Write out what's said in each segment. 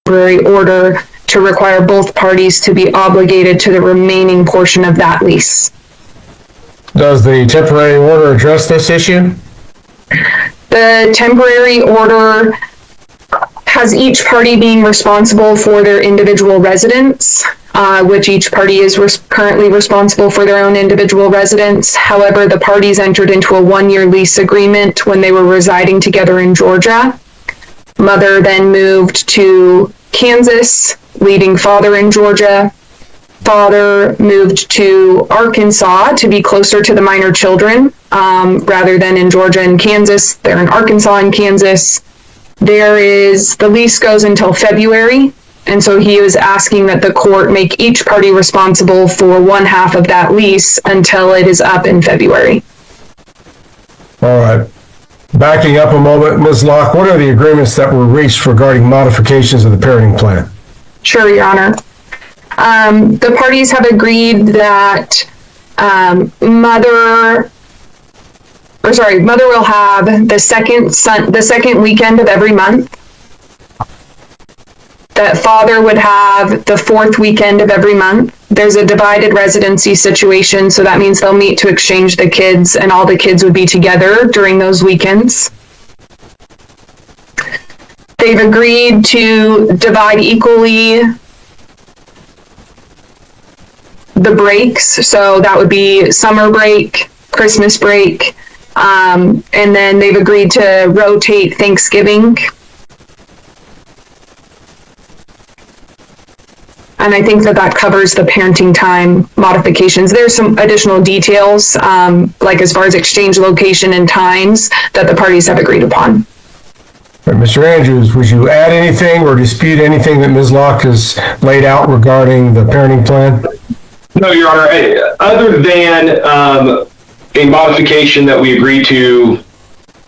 temporary order to require both parties to be obligated to the remaining portion of that lease. Does the temporary order address this issue? The temporary order has each party being responsible for their individual residence, which each party is currently responsible for their own individual residence. However, the parties entered into a 1-year lease agreement when they were residing together in Georgia. Mother then moved to Kansas, leaving father in Georgia. Father moved to Arkansas to be closer to the minor children, rather than in Georgia and Kansas. They're in Arkansas and Kansas. The lease goes until February, and so he was asking that the court make each party responsible for one half of that lease until it is up in February. All right. Backing up a moment, Ms. Locke, what are the agreements that were reached regarding modifications of the parenting plan? Sure, Your Honor. The parties have agreed that Mother will have the second weekend of every month. That father would have the fourth weekend of every month. There's a divided residency situation, so that means they'll meet to exchange the kids, and all the kids would be together during those weekends. They've agreed to divide equally the breaks, so that would be summer break, Christmas break, and then they've agreed to rotate Thanksgiving. And I think that covers the parenting time modifications. There's some additional details, like as far as exchange location and times that the parties have agreed upon. Mr. Andrews, would you add anything or dispute anything that Ms. Locke has laid out regarding the parenting plan? No, Your Honor. Other than a modification that we agreed to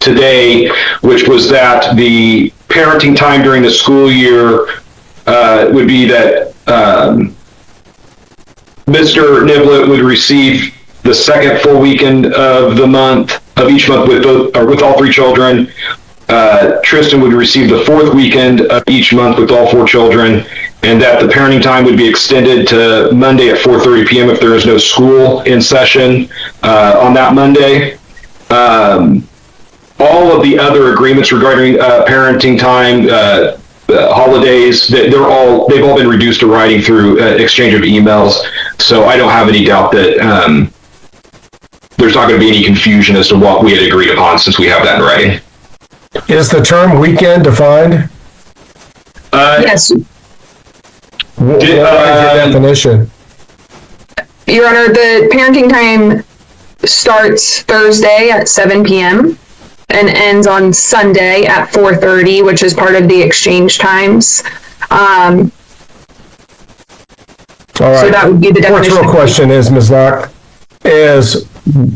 today, which was that the parenting time during the school year would be that Mr. Niblett would receive the second full weekend of each month with all 3 children. Tristan would receive the fourth weekend of each month with all 4 children, and that the parenting time would be extended to Monday at 4:30 p.m. if there is no school in session on that Monday. All of the other agreements regarding parenting time, holidays, they've all been reduced to writing through exchange of emails. So I don't have any doubt that there's not going to be any confusion as to what we had agreed upon, since we have that in writing. Is the term weekend defined? Yes. What is your definition? Your Honor, the parenting time starts Thursday at 7 p.m. and ends on Sunday at 4:30, which is part of the exchange times. All right. So that would be the definition. What's real question is, Ms. Locke,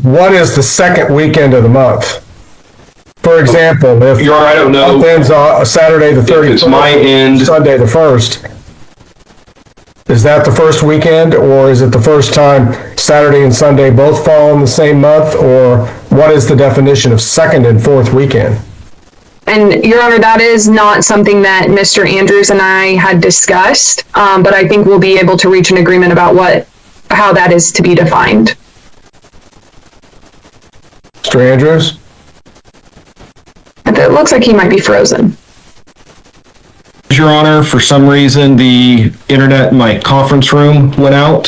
what is the second weekend of the month? For example, if Your Honor, I don't know. Month ends Saturday the 31st, it's my end. Sunday the 1st. Is that the first weekend, or is it the first time Saturday and Sunday both fall in the same month, or what is the definition of second and fourth weekend? And Your Honor, that is not something that Mr. Andrews and I had discussed, but I think we'll be able to reach an agreement about how that is to be defined. Mr. Andrews? It looks like he might be frozen. Your Honor, for some reason, the internet in my conference room went out.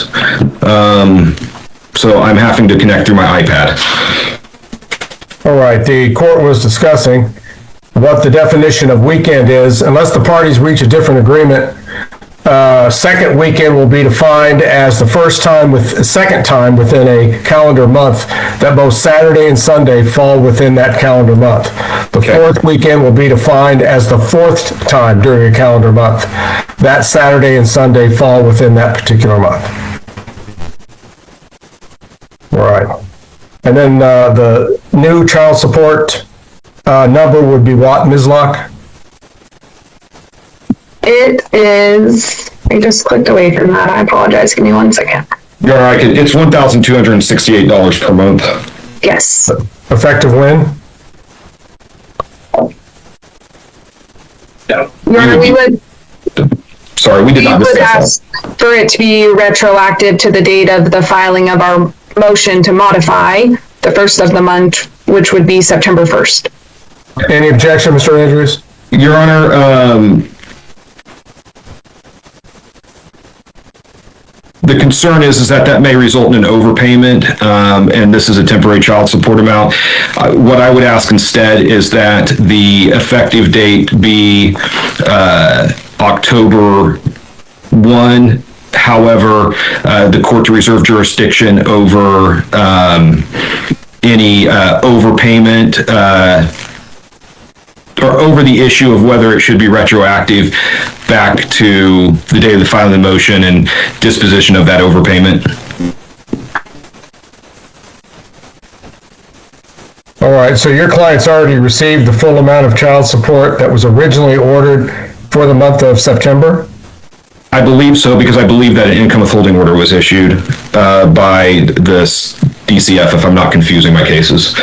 So I'm having to connect through my iPad. All right, the court was discussing what the definition of weekend is. Unless the parties reach a different agreement, second weekend will be defined as the second time within a calendar month that both Saturday and Sunday fall within that calendar month. The fourth weekend will be defined as the fourth time during a calendar month. That Saturday and Sunday fall within that particular month. All right. And then the new child support number would be what, Ms. Locke? It is, I just clicked away from that. I apologize. Give me 1 second. You're right. It's $1,268 per month. Yes. Effective when? Your Honor, we would Sorry, we did not We would discuss that. ask for it to be retroactive to the date of the filing of our motion to modify the first of the month, which would be September 1st. Any objection, Mr. Andrews? Your Honor, the concern is that may result in an overpayment, and this is a temporary child support amount. What I would ask instead is that the effective date be October 1. However, the court to reserve jurisdiction over any overpayment or over the issue of whether it should be retroactive back to the day of the filing of the motion and disposition of that overpayment. All right, so your client's already received the full amount of child support that was originally ordered for the month of September? I believe so, because I believe that an income withholding order was issued by the DCF, if I'm not confusing my cases.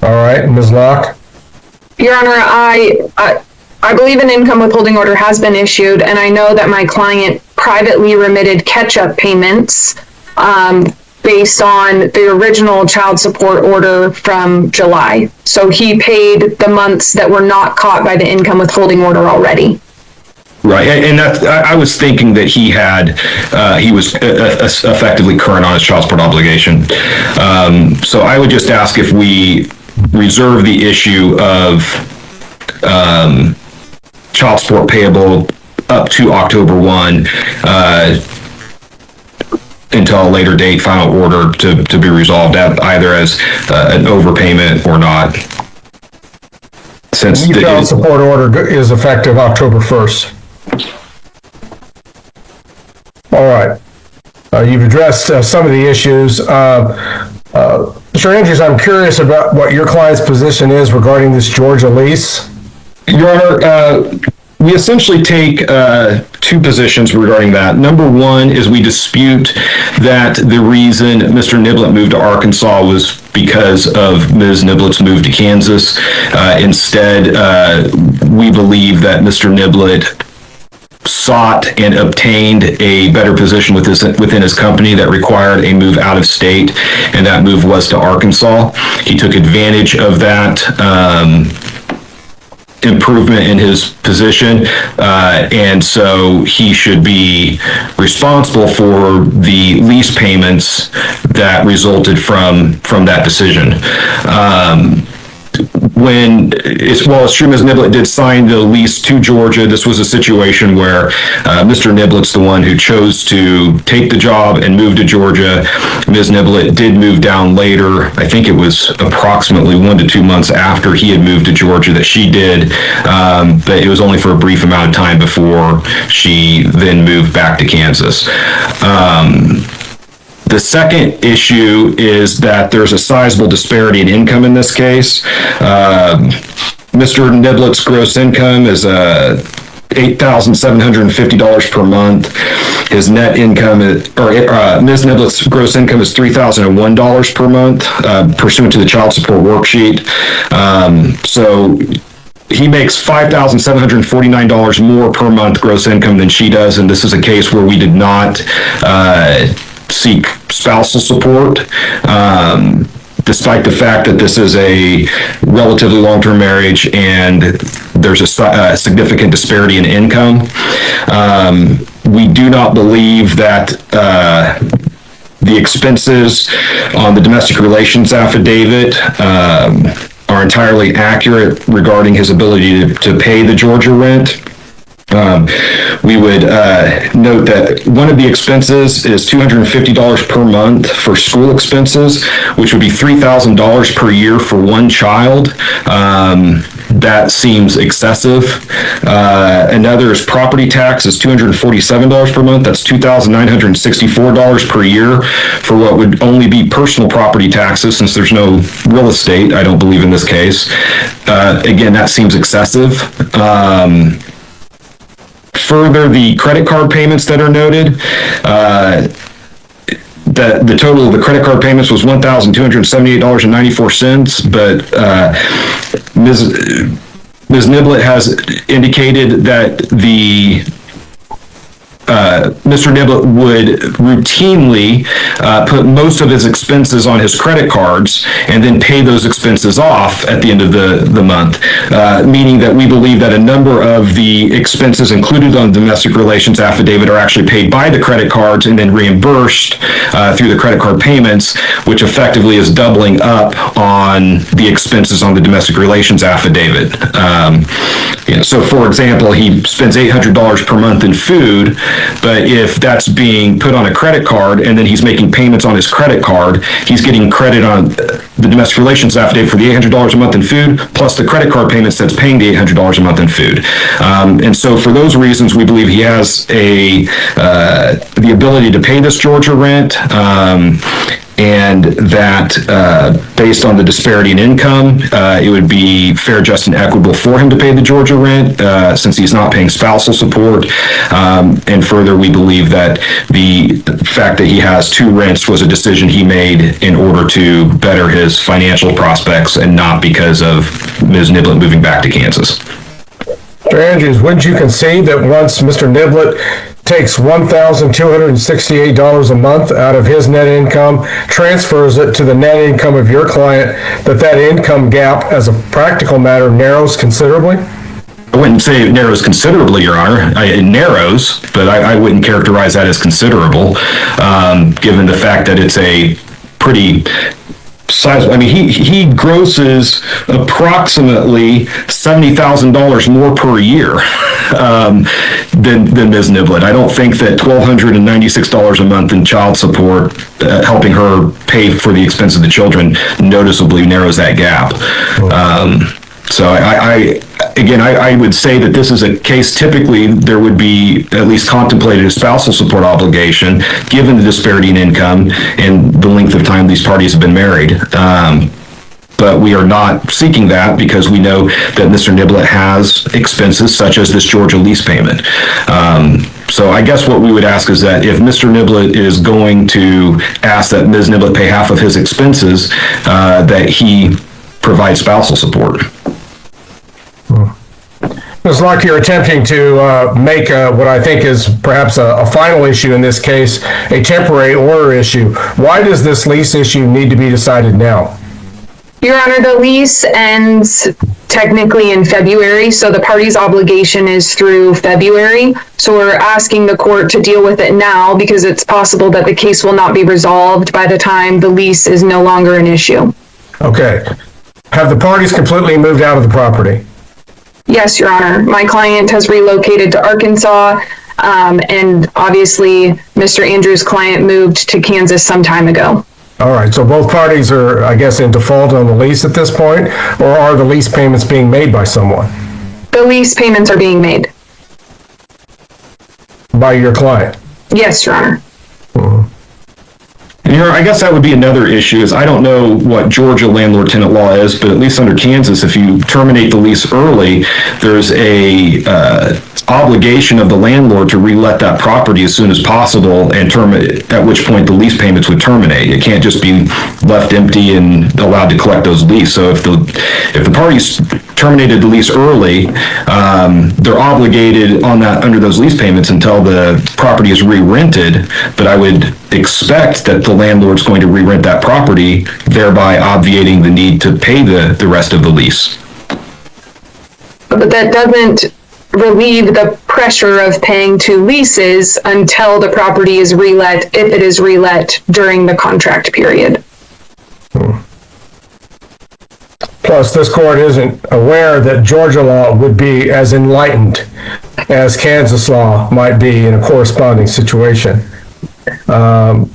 All right, Ms. Locke? Your Honor, I believe an income withholding order has been issued, and I know that my client privately remitted catch-up payments based on the original child support order from July. So he paid the months that were not caught by the income withholding order already. Right, and that, I was thinking that he was effectively current on his child support obligation. So I would just ask if we reserve the issue of child support payable up to October 1 until a later date, final order to be resolved either as an overpayment or not. Since The child support order is effective October 1st. All right. You've addressed some of the issues. Mr. Andrews, I'm curious about what your client's position is regarding this Georgia lease. Your Honor, we essentially take two positions regarding that. Number one is we dispute that the reason Mr. Niblett moved to Arkansas was because of Ms. Niblett's move to Kansas. Instead, we believe that Mr. Niblett sought and obtained a better position within his company that required a move out of state, and that move was to Arkansas. He took advantage of that improvement in his position, and so he should be responsible for the lease payments that resulted from that decision. It's true Ms. Niblett did sign the lease to Georgia, this was a situation where Mr. Niblett's the one who chose to take the job and move to Georgia. Ms. Niblett did move down later. I think it was approximately 1 to 2 months after he had moved to Georgia that she did, but it was only for a brief amount of time before she then moved back to Kansas. The second issue is that there's a sizable disparity in income in this case. Mr. Niblett's gross income is $8,750 per month. His net income Ms. Niblett's gross income is $3,001 per month, pursuant to the child support worksheet. So he makes $5,749 more per month gross income than she does, and this is a case where we did not seek spousal support, despite the fact that this is a relatively long-term marriage and there's a significant disparity in income. We do not believe that the expenses on the domestic relations affidavit are entirely accurate regarding his ability to pay the Georgia rent. We would note that one of the expenses is $250 per month for school expenses, which would be $3,000 per year for one child. That seems excessive. Another is property tax is $247 per month. That's $2,964 per year for what would only be personal property taxes, since there's no real estate, I don't believe in this case. Again, that seems excessive. Further, the credit card payments that are noted, the total of the credit card payments was $1,278.94, but Ms. Niblett has indicated that Mr. Niblett would routinely put most of his expenses on his credit cards and then pay those expenses off at the end of the month, meaning that we believe that a number of the expenses included on the domestic relations affidavit are actually paid by the credit cards and then reimbursed through the credit card payments, which effectively is doubling up on the expenses on the domestic relations affidavit. So, for example, he spends $800 per month in food, but if that's being put on a credit card and then he's making payments on his credit card, he's getting credit on the domestic relations affidavit for the $800 a month in food, plus the credit card payments that's paying the $800 a month in food. And so for those reasons, we believe he has the ability to pay this Georgia rent, and that based on the disparity in income, it would be fair, just, and equitable for him to pay the Georgia rent since he's not paying spousal support. And further, we believe that the fact that he has two rents was a decision he made in order to better his financial prospects and not because of Ms. Niblett moving back to Kansas. Mr. Andrews, wouldn't you concede that once Mr. Niblett takes $1,268 a month out of his net income, transfers it to the net income of your client, that income gap, as a practical matter, narrows considerably? I wouldn't say it narrows considerably, Your Honor. It narrows, but I wouldn't characterize that as considerable, given the fact that it's a pretty sizable. I mean, he grosses approximately $70,000 more per year than Ms. Niblett. I don't think that $1,296 a month in child support, helping her pay for the expense of the children, noticeably narrows that gap. So I would say that this is a case, typically there would be at least contemplated a spousal support obligation given the disparity in income and the length of time these parties have been married. But we are not seeking that because we know that Mr. Niblett has expenses such as this Georgia lease payment. So I guess what we would ask is that if Mr. Niblett is going to ask that Ms. Niblett pay half of his expenses, that he provide spousal support. Ms. Locke, you're attempting to make what I think is perhaps a final issue in this case, a temporary order issue. Why does this lease issue need to be decided now? Your Honor, the lease ends technically in February, so the party's obligation is through February. So we're asking the court to deal with it now because it's possible that the case will not be resolved by the time the lease is no longer an issue. Okay. Have the parties completely moved out of the property? Yes, Your Honor. My client has relocated to Arkansas, and obviously Mr. Andrews' client moved to Kansas some time ago. All right, so both parties are, I guess, in default on the lease at this point, or are the lease payments being made by someone? The lease payments are being made. By your client? Yes, Your Honor. And I guess that would be another issue is I don't know what Georgia landlord-tenant law is, but at least under Kansas, if you terminate the lease early, there's a obligation of the landlord to relet that property as soon as possible and at which point the lease payments would terminate. It can't just be left empty and allowed to collect those leases. So if the parties terminated the lease early, they're obligated under those lease payments until the property is re-rented, but I would expect that the landlord's going to re-rent that property, thereby obviating the need to pay the rest of the lease. But that doesn't relieve the pressure of paying two leases until the property is relet, if it is relet during the contract period. Plus, this court isn't aware that Georgia law would be as enlightened as Kansas law might be in a corresponding situation. The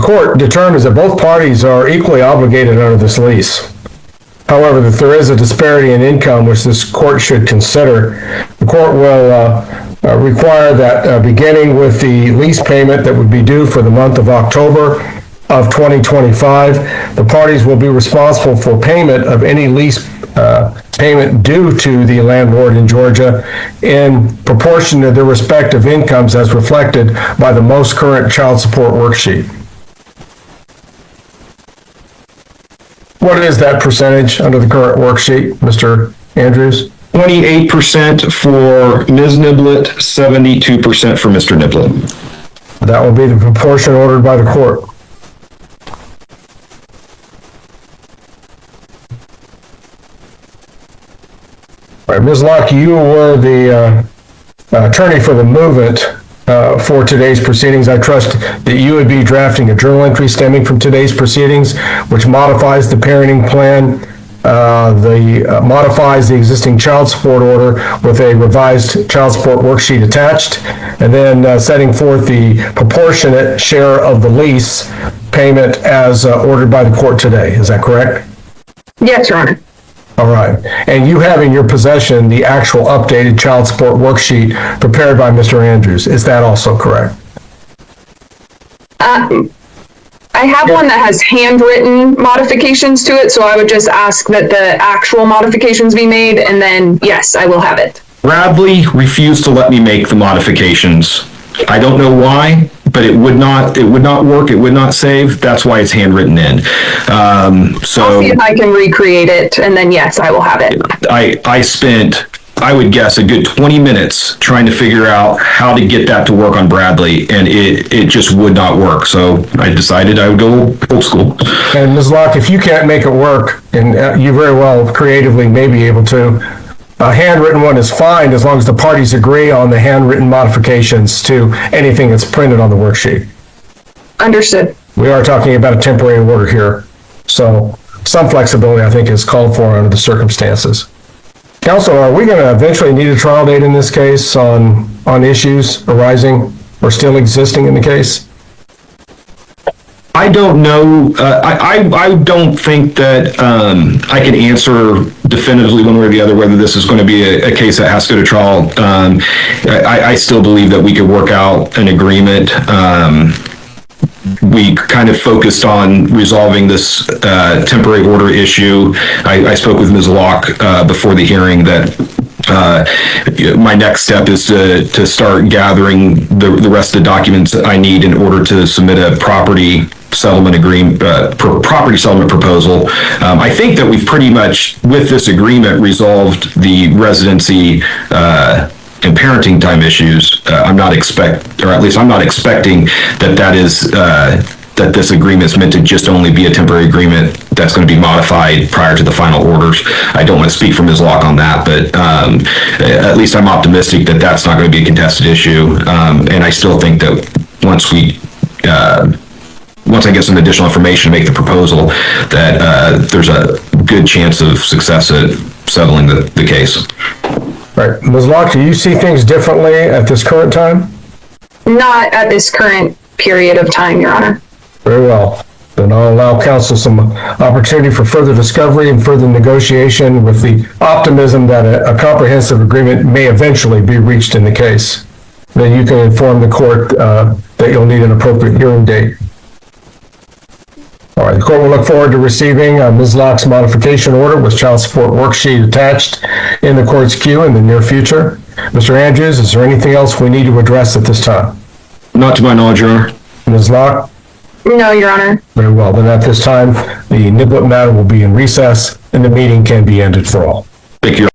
court determines that both parties are equally obligated under this lease. However, that there is a disparity in income which this court should consider. The court will require that beginning with the lease payment that would be due for the month of October of 2025, the parties will be responsible for payment of any lease payment due to the landlord in Georgia in proportion to their respective incomes as reflected by the most current child support worksheet. What is that percentage under the current worksheet, Mr. Andrews? 28% for Ms. Niblet, 72% for Mr. Niblet. That will be the proportion ordered by the court. All right, Ms. Locke, you were the attorney for the movement for today's proceedings. I trust that you would be drafting a journal entry stemming from today's proceedings, which modifies the parenting plan, modifies the existing child support order with a revised child support worksheet attached, and then setting forth the proportionate share of the lease payment as ordered by the court today. Is that correct? Yes, Your Honor. All right. And you have in your possession the actual updated child support worksheet prepared by Mr. Andrews. Is that also correct? I have one that has handwritten modifications to it, so I would just ask that the actual modifications be made, and then, yes, I will have it. Bradley refused to let me make the modifications. I don't know why, but it would not work. It would not save. That's why it's handwritten in. I'll see if I can recreate it, and then, yes, I will have it. I spent, I would guess, a good 20 minutes trying to figure out how to get that to work on Bradley, and it just would not work. So I decided I would go old school. And Ms. Locke, if you can't make it work, and you very well creatively may be able to, a handwritten one is fine as long as the parties agree on the handwritten modifications to anything that's printed on the worksheet. Understood. We are talking about a temporary order here, so some flexibility, I think, is called for under the circumstances. Counsel, are we going to eventually need a trial date in this case on issues arising or still existing in the case? I don't know. I don't think that I can answer definitively one way or the other whether this is going to be a case that has to go to trial. I still believe that we could work out an agreement. We kind of focused on resolving this temporary order issue. I spoke with Ms. Locke before the hearing that my next step is to start gathering the rest of the documents that I need in order to submit a property settlement agreement, property settlement proposal. I think that we've pretty much, with this agreement, resolved the residency and parenting time issues. I'm not expecting that this agreement is meant to just only be a temporary agreement that's going to be modified prior to the final orders. I don't want to speak for Ms. Locke on that, but at least I'm optimistic that that's not going to be a contested issue. And I still think that once I get some additional information to make the proposal, that there's a good chance of success at settling the case. Right. Ms. Locke, do you see things differently at this current time? Not at this current period of time, Your Honor. Very well. Then I'll allow counsel some opportunity for further discovery and further negotiation with the optimism that a comprehensive agreement may eventually be reached in the case. Then you can inform the court that you'll need an appropriate hearing date. All right, the court will look forward to receiving Ms. Locke's modification order with child support worksheet attached in the court's queue in the near future. Mr. Andrews, is there anything else we need to address at this time? Not to my knowledge, Your Honor. Ms. Locke? No, Your Honor. Very well. Then at this time, the Niblet matter will be in recess and the meeting can be ended for all. Thank you.